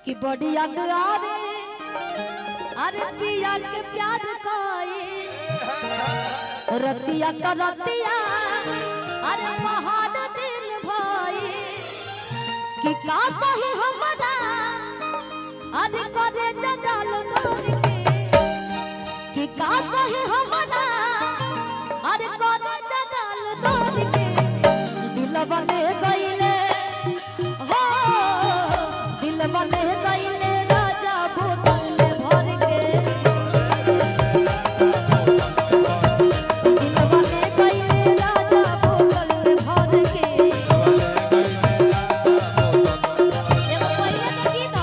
कि बड़ी याद आवे अरे पिया के प्यार कोई रतिया का रतिया अरे पहाड़ दिल भाई कि का कही हमरा अरे करे जडाल नूर के कि का कही हमरा अरे करे जडाल नूर के दिलवा ले गइले हो दिलवा ले गइले राजा बोतल में भर के दिलवा ले गइले राजा बोतल में भर के एगो पहिले के गीत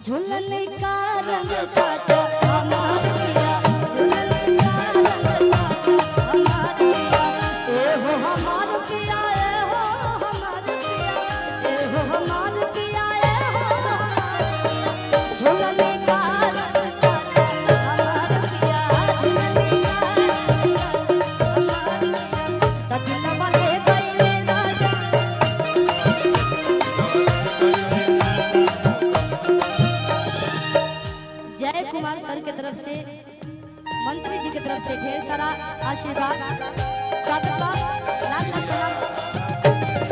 झूलने का रंग काटा हमार पिया झूलने का रंग काटा हमार पिया ए हो हमार पिया ए हो हमार पिया ए हो हमार पिया ए हो झूलने का रंग काटा हमार पिया झूलने का रंग काटा हमार पिया दिलवा ले गइले राजा जय कुमार सर के तरफ से मंत्री जी की तरफ से ढेर सारा आशीर्वाद लाख लाख प्रणाम।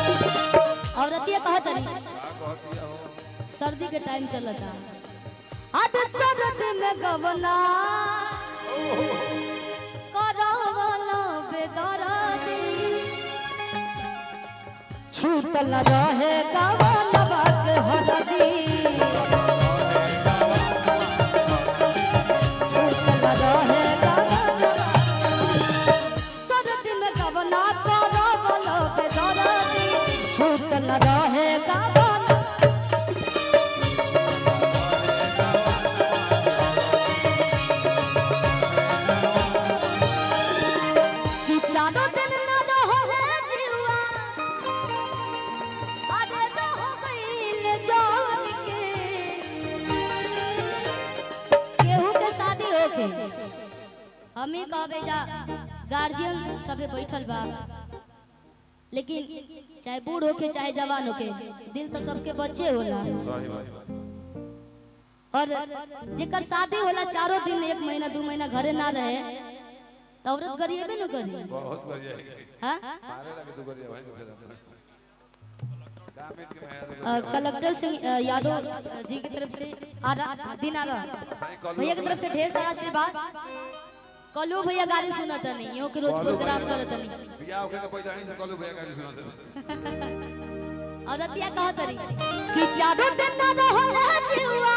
औरतिया कहा तरी सर्दी के टाइम चलता आज सरद में गवना करावला बेदरादी छूटल रहे गवना बात हरदी छूटल रहे गवना सरद में गवना करावला बेदरादी छूटल रहे गवना हमें कहबे जा गार्जियन सबे बैठल बा लेकिन चाहे बूढ़ होके चाहे जवान होके दिल तो सबके बच्चे होला और जेकर शादी होला चारों दिन 1 महीना 2 महीना घरे ना रहे तो औरत गरीबे न करी बहुत बढ़िया है। हां मारे लगे तो बढ़िया भाई दामिद के महल कलेक्टर सिंह यादव जी की तरफ से दिनारा भैया की तरफ से ढेर सारा आशीर्वाद कलू भैया गाड़ी सुनता नहीं यो के रोज प्रोग्राम करता नहीं बियाह के पहले ही से कलू भैया गाड़ी सुनाते और रतिया कहा तरी कि चारों दिन ना रहला जीवा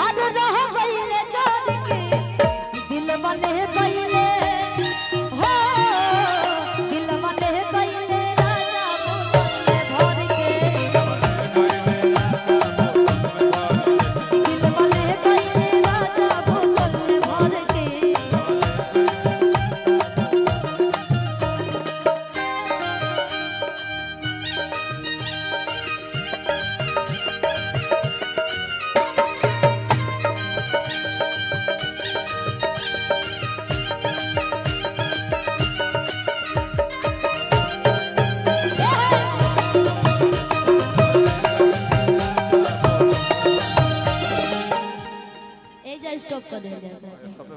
आज रह गइले जोड़ के दिल वाले गइले हो दिल वाले गइले राजा बोतल में भर के दिल वाले गइले राजा बोतल में भर के स्टॉप कर दिया जाएगा।